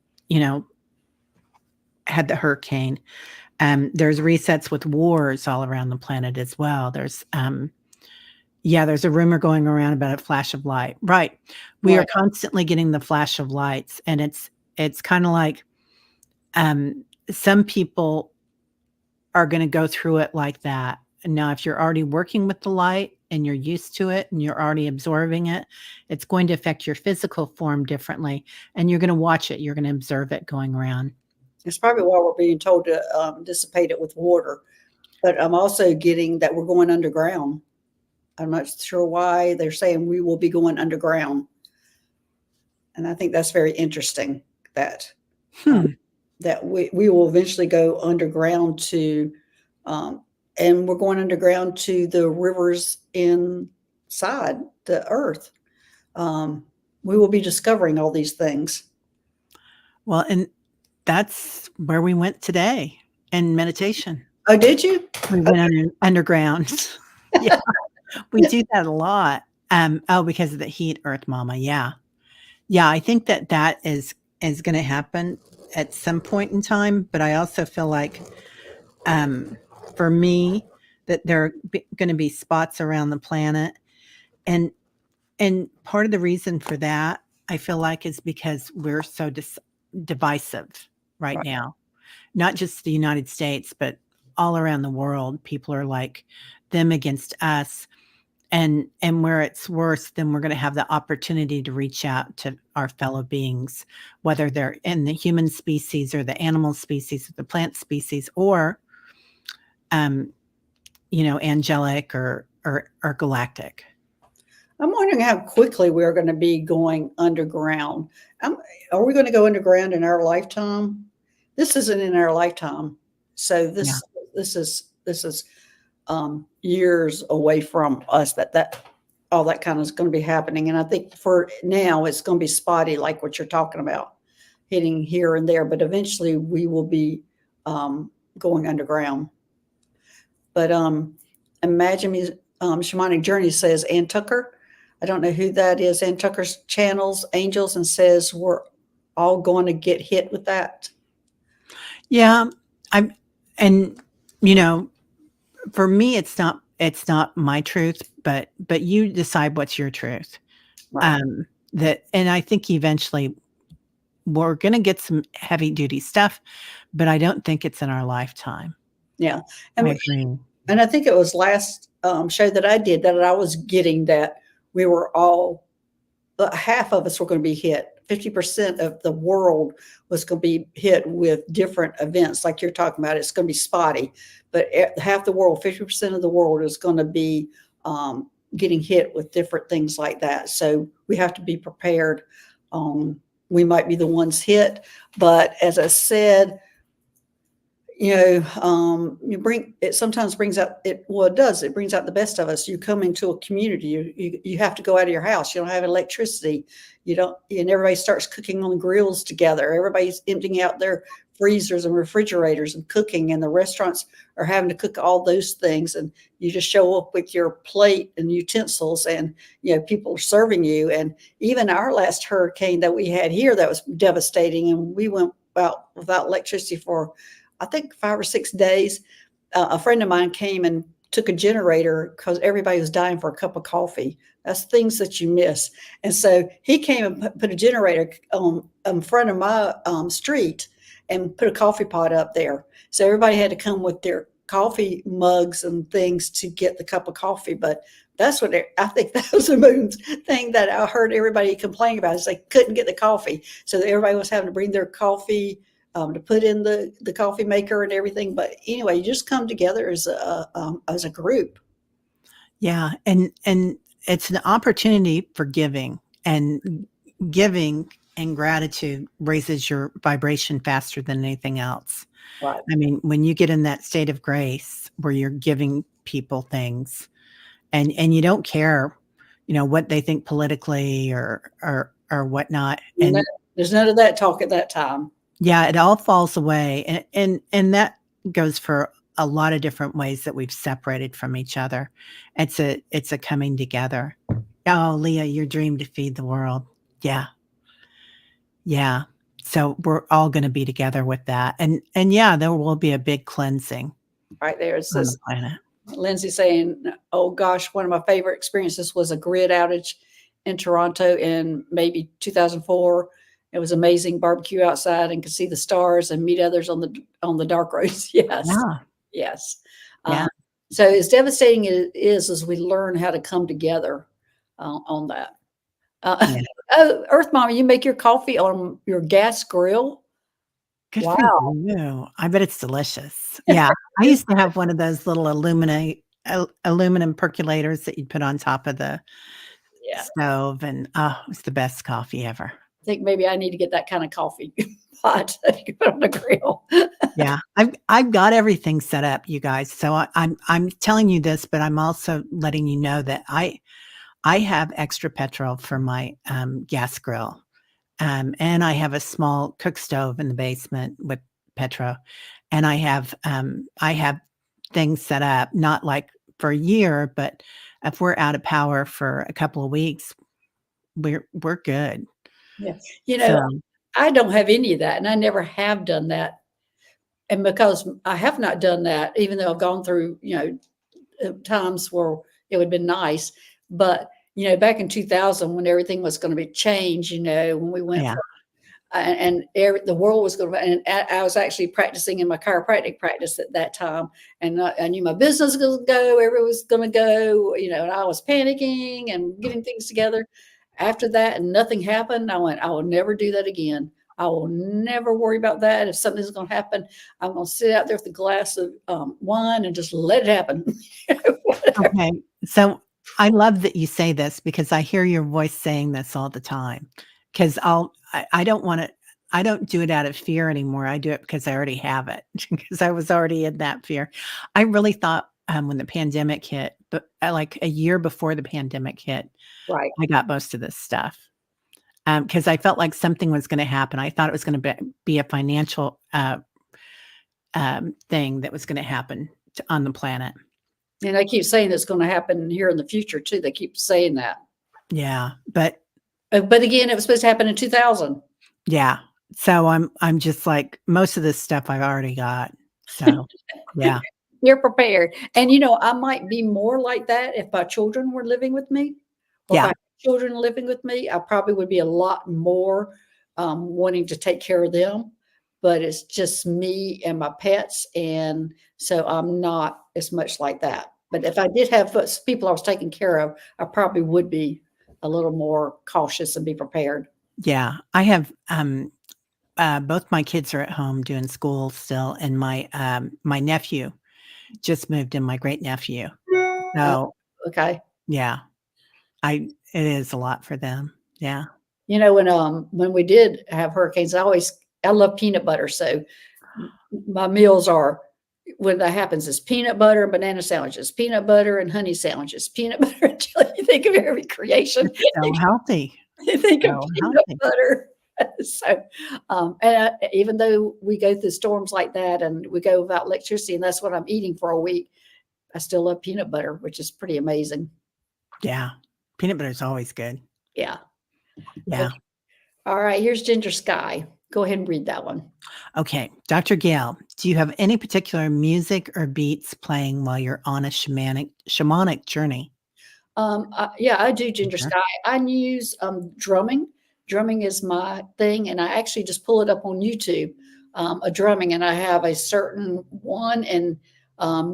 had the hurricane. There's resets with wars all around the planet as well. There's there's a rumor going around about a flash of light. Right. We are constantly getting the flash of lights, and it's kind of like some people are going to go through it like that. Now, if you're already working with the light and you're used to it and you're already absorbing it, it's going to affect your physical form differently, and you're going to watch it. You're going to observe it going around. It's probably why we're being told to dissipate it with water. But I'm also getting that we're going underground. I'm not sure why they're saying we will be going underground. And I think that's very interesting that that we will eventually go underground to, and we're going underground to the rivers inside the earth. We will be discovering all these things. Well, and that's where we went today in meditation. Oh, did you? We went underground. Yeah. We do that a lot. Because of the heat, Earth Mama. Yeah. Yeah. I think that is going to happen at some point in time. But I also feel like, for me, that there are going to be spots around the planet. And part of the reason for that, I feel like, is because we're so divisive right now. Not just the United States, but all around the world. People are like them against us. And where it's worse, then we're going to have the opportunity to reach out to our fellow beings, whether they're in the human species or the animal species or the plant species, or, angelic or galactic. I'm wondering how quickly we're going to be going underground. Are we going to go underground in our lifetime? This isn't in our lifetime. So this is years away from us that all that kind of is going to be happening. And I think for now it's going to be spotty, like what you're talking about. hitting here and there, but eventually we will be going underground. But imagine me, Shamanic Journey says Ann Tucker. I don't know who that is. Ann Tucker's channels angels and says we're all going to get hit with that. Yeah, and you know, for me, it's not my truth, but you decide what's your truth. Right. And I think eventually we're going to get some heavy duty stuff, but I don't think it's in our lifetime. Yeah. I And, agree. and I think it was last show that I did that I was getting that we were all, half of us were going to be hit. 50% of the world was going to be hit with different events like you're talking about. It's going to be spotty, but half the world, 50% of the world is going to be getting hit with different things like that. So we have to be prepared. We might be the ones hit, but as I said, you bring it sometimes brings out it. Well, it does. It brings out the best of us. You come into a community, you have to go out of your house. You don't have electricity. You don't, and everybody starts cooking on grills together. Everybody's emptying out their freezers and refrigerators and cooking, and the restaurants are having to cook all those things. And you just show up with your plate and utensils, and people are serving you. And even our last hurricane that we had here, that was devastating, and we went out without electricity for, I think, 5 or 6 days. A friend of mine came and took a generator because everybody was dying for a cup of coffee. That's things that you miss. And so he came and put a generator in front of my street and put a coffee pot up there. So everybody had to come with their coffee mugs and things to get the cup of coffee. But that's what I think that was the main thing that I heard everybody complain about, is they couldn't get the coffee. So everybody was having to bring their coffee to put in the coffee maker and everything. But anyway, you just come together as a group. Yeah, and it's an opportunity for giving, and giving and gratitude raises your vibration faster than anything else. Right. I mean, when you get in that state of grace where you're giving people things, and you don't care, what they think politically or whatnot, and There's none of that talk at that time. yeah, it all falls away, and that goes for a lot of different ways that we've separated from each other. It's a coming together. Oh, Leah, your dream to feed the world. Yeah. Yeah. So we're all going to be together with that. And yeah, there will be a big cleansing Right there. It's on this the planet. Lindsay saying, oh gosh, one of my favorite experiences was a grid outage in Toronto in maybe 2004. It was amazing. Barbecue outside and could see the stars and meet others on the dark roads. Yes. Yeah. Yes. Yeah. So as devastating it is as we learn how to come together on that. Yeah. Oh, Earth Mama, you make your coffee on your gas grill? Good Wow. for you. I bet it's delicious. Yeah. I used to have one of those little aluminum percolators that you'd put on top of the stove, and it was the best coffee ever. I think maybe I need to get that kind of coffee pot to put on the grill. Yeah, I've got everything set up, you guys. So I'm telling you this, but I'm also letting you know that I have extra petrol for my gas grill, and I have a small cook stove in the basement with petrol, and I have things set up, not like for a year, but if we're out of power for a couple of weeks, we're good. Yeah. I don't have any of that, and I never have done that. And because I have not done that, even though I've gone through, times where it would have been nice, but back in 2000 when everything was going to be changed, when we went the world was going to, and I was actually practicing in my chiropractic practice at that time, and I knew my business was going to go, everyone was going to go, and I was panicking and getting things together. After that, and nothing happened, I went, I will never do that again. I will never worry about that. If something's going to happen, I'm going to sit out there with a glass of wine and just let it happen. Okay. So I love that you say this, because I hear your voice saying this all the time, because I don't want to, I don't do it out of fear anymore. I do it because I already have it, because I was already in that fear. I really thought when the pandemic hit, but like a year before the pandemic hit, Right. I got most of this stuff. because I felt like something was going to happen. I thought it was going to be a financial thing that was going to happen on the planet. And I keep saying it's going to happen here in the future too. They keep saying that. Yeah, but again, it was supposed to happen in 2000. Yeah. So I'm just like, most of this stuff I've already got. So yeah. You're prepared. And I might be more like that if my children were living with me. Or if I Yeah. had children living with me, I probably would be a lot more wanting to take care of them. But it's just me and my pets. And so I'm not as much like that. But if I did have people I was taking care of, I probably would be a little more cautious and be prepared. Yeah. I have both my kids are at home doing school still, and my nephew just moved in, my great nephew. So Okay. yeah. It is a lot for them. Yeah. When we did have hurricanes, I love peanut butter. So my meals are, when that happens, is peanut butter and banana sandwiches, peanut butter and honey sandwiches, peanut butter and jelly. You think of every creation. So healthy. You think of So peanut healthy. butter. So, and even though we go through storms like that and we go without electricity, and that's what I'm eating for a week, I still love peanut butter, which is pretty amazing. Yeah. Peanut butter is always good. Yeah. Yeah. Okay. All right. Here's Ginger Sky. Go ahead and read that one. Okay. Dr. Gail, do you have any particular music or beats playing while you're on a shamanic journey? Yeah, I do Ginger Sky. I use drumming. Drumming is my thing, and I actually just pull it up on YouTube, a drumming, and I have a certain one. And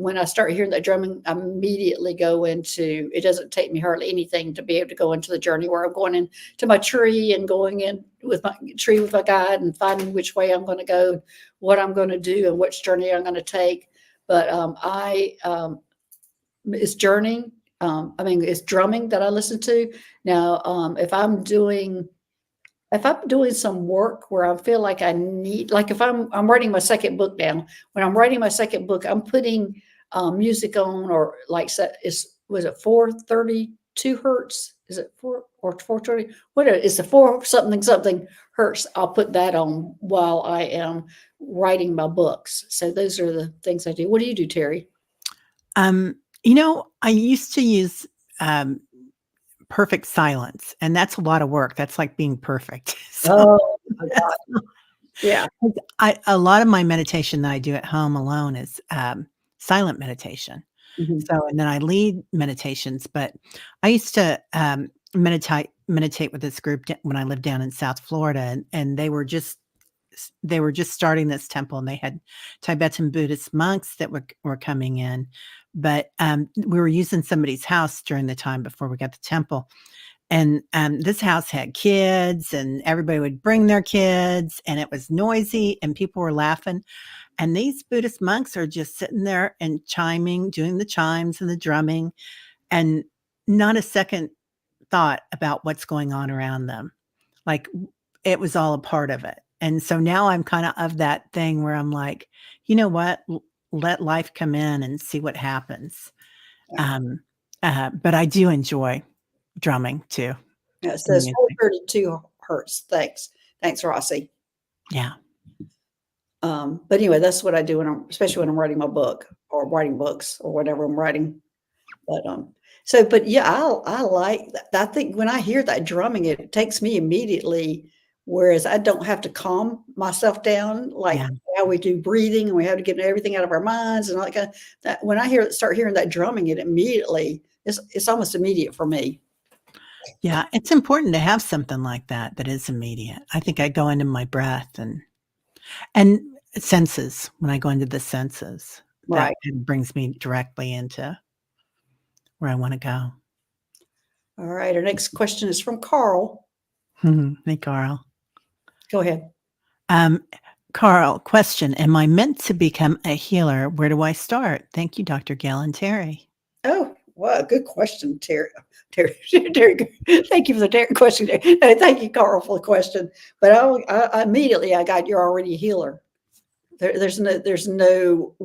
when I start hearing that drumming, I immediately go into. It doesn't take me hardly anything to be able to go into the journey where I'm going into my tree and going in with my tree with my guide and finding which way I'm going to go, what I'm going to do, and which journey I'm going to take. But it's journeying. It's drumming that I listen to. Now, if I'm doing some work where I feel like I need, like if I'm writing my second book down, when I'm writing my second book, I'm putting music on, or like, was it 432 hertz? Is it 4 or 430? What is the 4 something hertz? I'll put that on while I am writing my books. So those are the things I do. What do you do, Teri? I used to use perfect silence, and that's a lot of work. That's like being perfect. So Oh my God. Yeah. a lot of my meditation that I do at home alone is silent meditation. Mhm. So, and then I lead meditations, but I used to meditate with this group when I lived down in South Florida, and they were just starting this temple, and they had Tibetan Buddhist monks that were coming in. But we were using somebody's house during the time before we got the temple. And this house had kids, and everybody would bring their kids, and it was noisy, and people were laughing. And these Buddhist monks are just sitting there and chiming, doing the chimes and the drumming, and not a second thought about what's going on around them. Like, it was all a part of it. And so now I'm kind of that thing where I'm like, you know what? Let life come in and see what happens. But I do enjoy drumming too. Yeah, it says 432 hertz. Thanks, Rossi. Yeah. But anyway, that's what I do especially when I'm writing my book or writing books or whatever I'm writing. But yeah, I like that. I think when I hear that drumming, it takes me immediately, whereas I don't have to calm myself down like how we do breathing, and we have to get everything out of our minds and all that. When I start hearing that drumming, it immediately it's almost immediate for me. Yeah, it's important to have something like that is immediate. I think I go into my breath and senses. When I go into the senses, Right. That brings me directly into where I want to go. All right. Our next question is from Carl. Hey, Carl. Go ahead. Carl, question: am I meant to become a healer? Where do I start? Thank you, Dr. Gail and Teri. Oh, well, good question, Teri. Teri, thank you for the question. Thank you, Carl, for the question. But I immediately I got, you're already a healer. There's no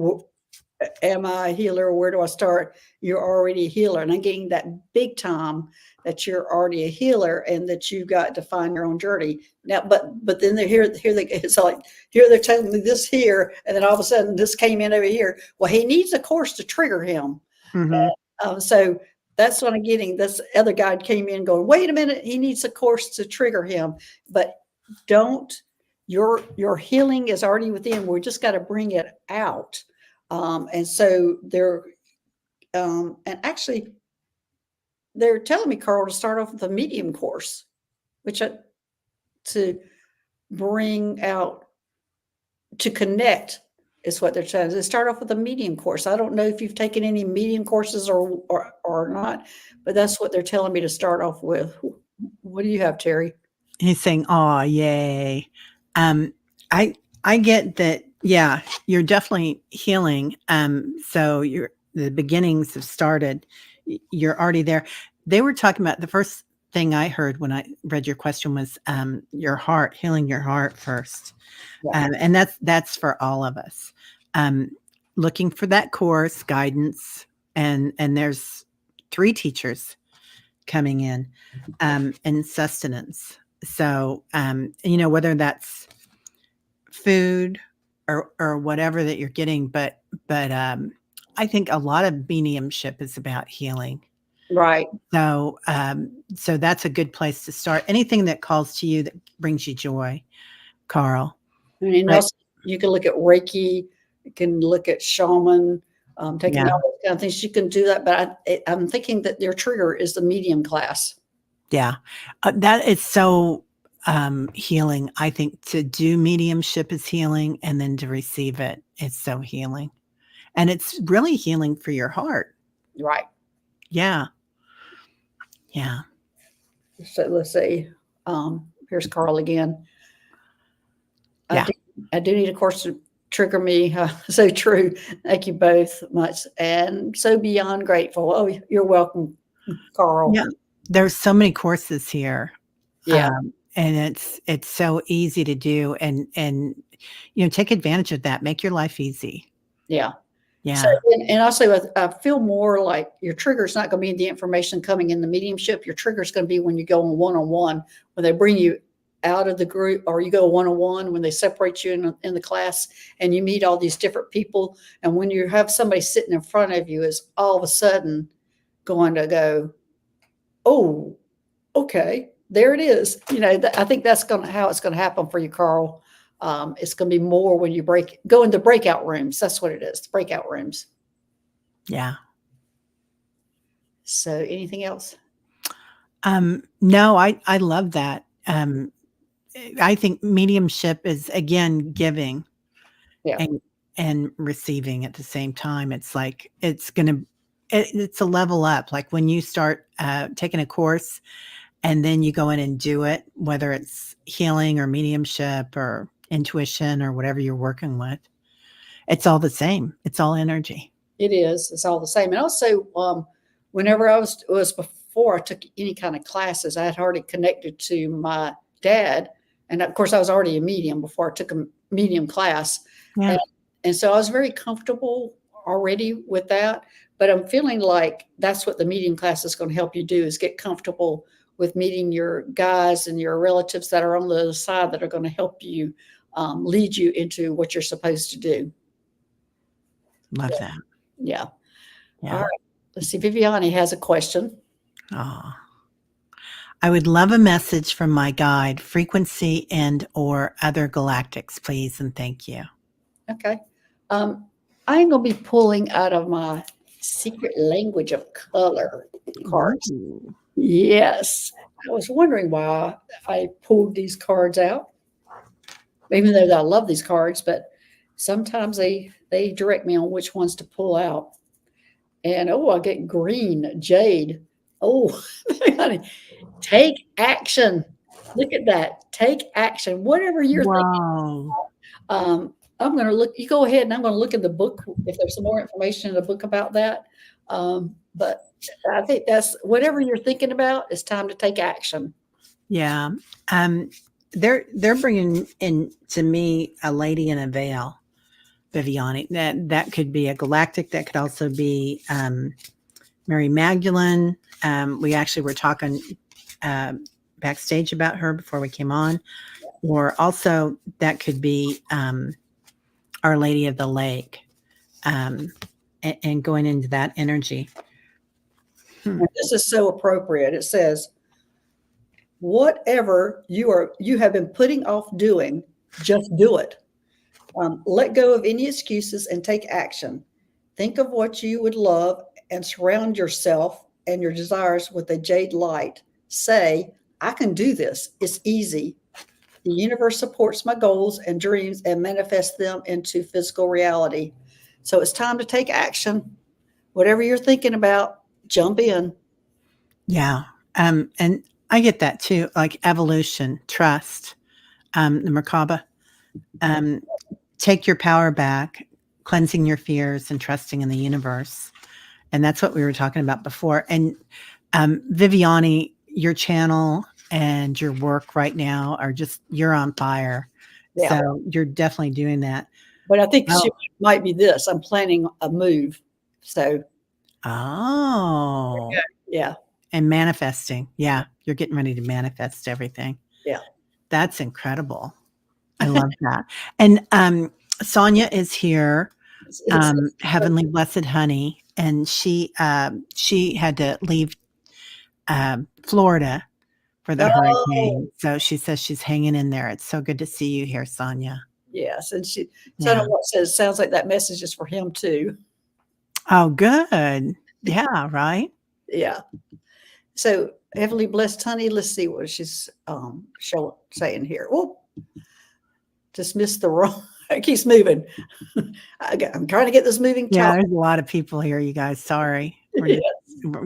am I a healer? Where do I start? you're already a healer. And I'm getting that big time that you're already a healer and that you've got to find your own journey. Now, but then it's like, here they're telling me this here, and then all of a sudden this came in over here. Well, he needs a course to trigger him. So that's what I'm getting. This other guy came in going, wait a minute, he needs a course to trigger him. But your healing is already within. We just got to bring it out. And so and actually they're telling me, Carl, to start off with a medium course, to bring out, to connect is what they're trying to start off with a medium course. I don't know if you've taken any medium courses or not, but that's what they're telling me to start off with. What do you have, Teri? He's saying, "Oh, yay!" I get that. Yeah, you're definitely healing. So the beginnings have started. You're already there. They were talking about, the first thing I heard when I read your question was your heart, healing your heart first. Yeah. And that's for all of us. Looking for that course guidance, and there's 3 teachers coming in, and sustenance. So, whether that's food or whatever that you're getting, but I think a lot of mediumship is about healing. Right. So, so that's a good place to start. Anything that calls to you, that brings you joy, Carl. And also, you can look at Reiki, you can look at shaman, taking all those kind of things. You can do that, but I'm thinking that their trigger is the medium class. Yeah, that is so healing. I think to do mediumship is healing, and then to receive it, it's so healing. And it's really healing for your heart. Right. Yeah. Yeah. So let's see. Here's Carl again. Yeah. I do need a course to trigger me. So true. Thank you both much. And so beyond grateful. Oh, you're welcome, Carl. Yeah. There's so many courses here. Yeah. And it's so easy to do, and take advantage of that. Make your life easy. Yeah. Yeah. So, and also, I feel more like your trigger is not going to be the information coming in the mediumship. Your trigger is going to be when you go on one-on-one, when they bring you out of the group, or you go one-on-one, when they separate you in the class and you meet all these different people. And when you have somebody sitting in front of you is all of a sudden going to go, oh, okay, there it is. I think that's how it's going to happen for you, Carl. It's going to be more when you go into breakout rooms. That's what it is. Breakout rooms. Yeah. So anything else? No, I love that. I think mediumship is, again, giving and receiving at the same time. It's like, it's a level up. Like when you start taking a course and then you go in and do it, whether it's healing or mediumship or intuition or whatever you're working with, it's all the same. It's all energy. It is. It's all the same. And also, whenever I was before I took any kind of classes, I had already connected to my dad. And of course, I was already a medium before I took a medium class. Yeah. And so I was very comfortable already with that. But I'm feeling like that's what the medium class is going to help you do, is get comfortable with meeting your guides and your relatives that are on the other side, that are going to help you, lead you into what you're supposed to do. Love that. Yeah. Yeah. All right. Let's see. Viviani has a question. Oh. I would love a message from my guide, frequency and or other galactics, please, and thank you. Okay. I'm going to be pulling out of my secret language of color cards. Ooh. Yes. I was wondering why I pulled these cards out, even though I love these cards, but sometimes they direct me on which ones to pull out. And, I get green, jade. Oh, take action. Look at that. Take action. Whatever you're thinking. I'm going to look, you go ahead, and I'm going to look in the book if there's some more information in the book about that. But I think that's whatever you're thinking about, it's time to take action. Yeah. They're bringing in to me a lady in a veil, Viviani. That could be a galactic. That could also be Mary Magdalene. We actually were talking backstage about her before we came on. Or also that could be Our Lady of the Lake, and going into that energy. And this is so appropriate. It says, whatever you have been putting off doing, just do it. Let go of any excuses and take action. Think of what you would love and surround yourself and your desires with a jade light. Say, I can do this. It's easy. The universe supports my goals and dreams and manifests them into physical reality. So it's time to take action. Whatever you're thinking about, jump in. Yeah. And I get that too, like evolution, trust, the Merkaba. Take your power back, cleansing your fears and trusting in the universe. And that's what we were talking about before. And Viviani, your channel and your work right now are just, you're on fire. Yeah. So you're definitely doing that. But I think she might be this. I'm planning a move. So. Oh. Yeah. And manifesting. Yeah. You're getting ready to manifest everything. Yeah. That's incredible. I love that. And Sonia is here, Heavenly Blessed Honey, and she had to leave Florida for the hurricane. So she says she's hanging in there. It's so good to see you here, Sonia. Yes. And what says, sounds like that message is for him too. Oh, good. Yeah, right. Yeah. So Heavenly Blessed Honey, let's see what she's saying here. Oh, dismiss the wrong. It keeps moving. I'm trying to get this moving. Yeah, there's a lot of people here, you guys. Sorry. We've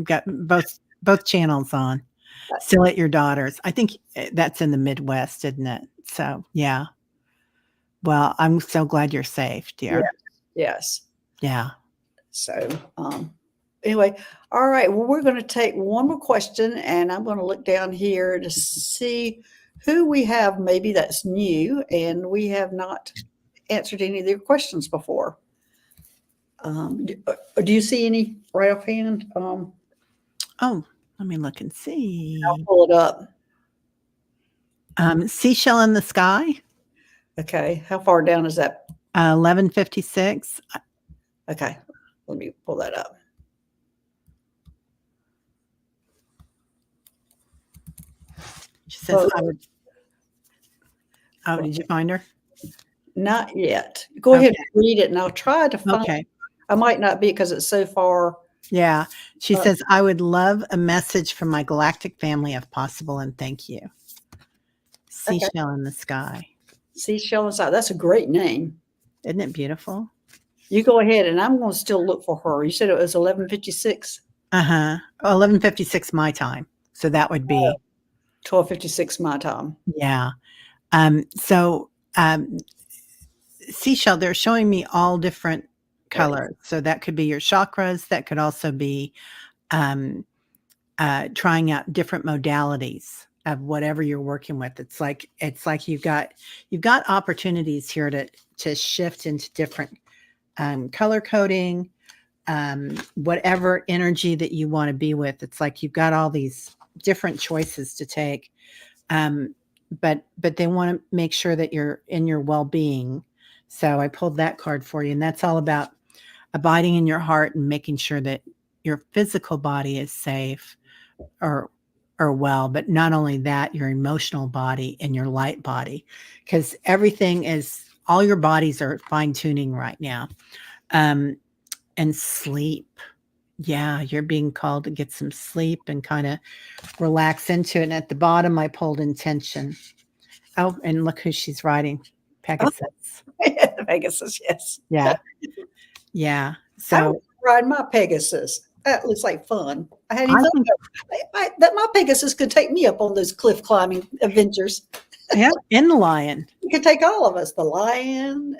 got both channels on. Still at your daughter's. I think that's in the Midwest, isn't it? So, yeah. Well, I'm so glad you're safe, dear. Yes. Yeah. So, anyway, all right. Well, we're going to take one more question, and I'm going to look down here to see who we have maybe that's new, and we have not answered any of their questions before. Do you see any right offhand? Oh, let me look and see. I'll pull it up. Seashell in the Sky. Okay. How far down is that? 1156. Okay. Let me pull that up. She says, Oh, did you find her? Not yet. Go ahead and read it, and I'll try to find. Okay. I might not be because it's so far. Yeah. She says, I would love a message from my galactic family if possible, and thank you. Seashell in the Sky. Seashell in the Sky. That's a great name. Isn't it beautiful? You go ahead, and I'm going to still look for her. You said it was 11:56? 11:56 my time. So that would be 12:56 my time. Yeah. Seashell, they're showing me all different colors. So that could be your chakras. That could also be trying out different modalities of whatever you're working with. It's like you've got opportunities here to shift into different color coding, whatever energy that you want to be with. It's like you've got all these different choices to take. But they want to make sure that you're in your well-being. So I pulled that card for you, and that's all about abiding in your heart and making sure that your physical body is safe or well, but not only that, your emotional body and your light body, because all your bodies are fine-tuning right now. And sleep. Yeah, you're being called to get some sleep and kind of relax into it. And at the bottom, I pulled intention. Oh, and look who she's writing. Pegasus. Pegasus, yes. Yeah. Yeah. I So would ride my Pegasus. That looks like fun. I hadn't even thought that my Pegasus could take me up on those cliff climbing adventures. Yeah, and the lion. It could take all of us. The lion,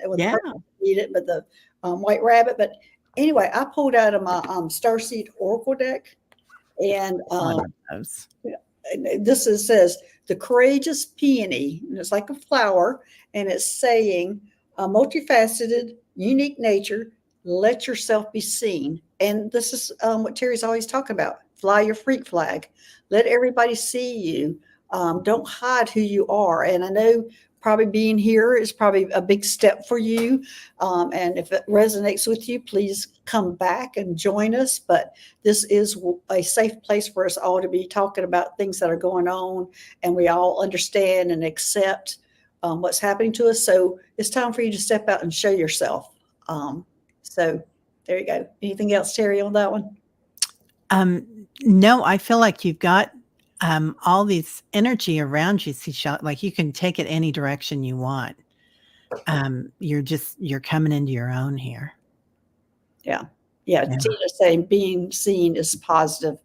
eat it, but the white rabbit. But anyway, I pulled out of my Starseed Oracle deck, and this says the courageous peony, and it's like a flower, and it's saying, multifaceted, unique nature. Let yourself be seen And this is what Teri's always talking about. Fly your freak flag. Let everybody see you. Don't hide who you are. And I know probably being here is probably a big step for you. And if it resonates with you, please come back and join us. But this is a safe place for us all to be talking about things that are going on, and we all understand and accept what's happening to us. So it's time for you to step out and show yourself. So there you go. Anything else, Teri, on that one? No, I feel like you've got all these energy around you, Seashell. Like you can take it any direction you want. You're coming into your own here. Yeah. Tina's saying being seen is positive,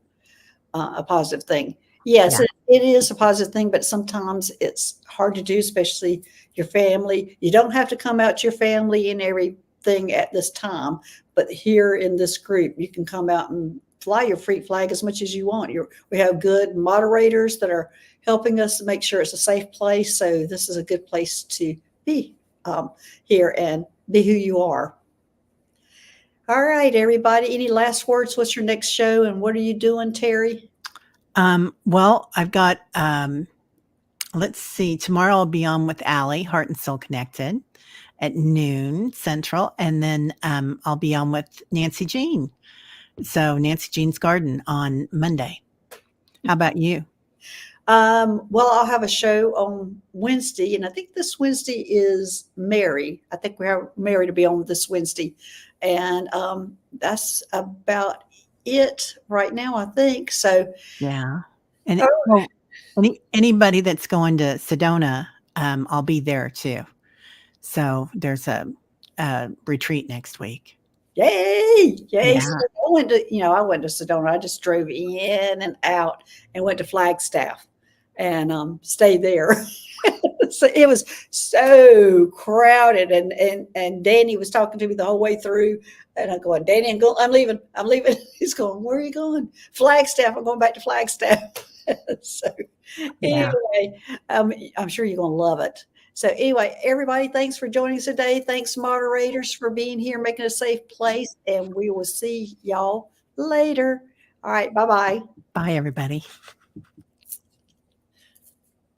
a positive thing. Yes, it is a positive thing, but sometimes it's hard to do, especially your family. You don't have to come out to your family and everything at this time, but here in this group, you can come out and fly your freak flag as much as you want. We have good moderators that are helping us make sure it's a safe place. So this is a good place to be here and be who you are. All right, everybody. Any last words? What's your next show, and what are you doing, Teri? Well, I've got, let's see, tomorrow I'll be on with Allie, Heart and Soul Connected at noon Central. And then I'll be on with Nancy Jean. So Nancy Jean's Garden on Monday. How about you? Well, I'll have a show on Wednesday, and I think this Wednesday is Mary. I think we have Mary to be on this Wednesday. And that's about it right now, I think. So yeah. And anybody that's going to Sedona, I'll be there too. So there's a retreat next week. Yay! Yeah. So I went to Sedona. I just drove in and out and went to Flagstaff and stayed there. So it was so crowded, and Danny was talking to me the whole way through, and I'm going, Danny, I'm leaving. He's going, where are you going? Flagstaff. I'm going back to Flagstaff. So anyway, I'm sure you're going to love it. So anyway, everybody, thanks for joining us today. Thanks, moderators, for being here, making a safe place, and we will see y'all later. All right, bye-bye. Bye, everybody.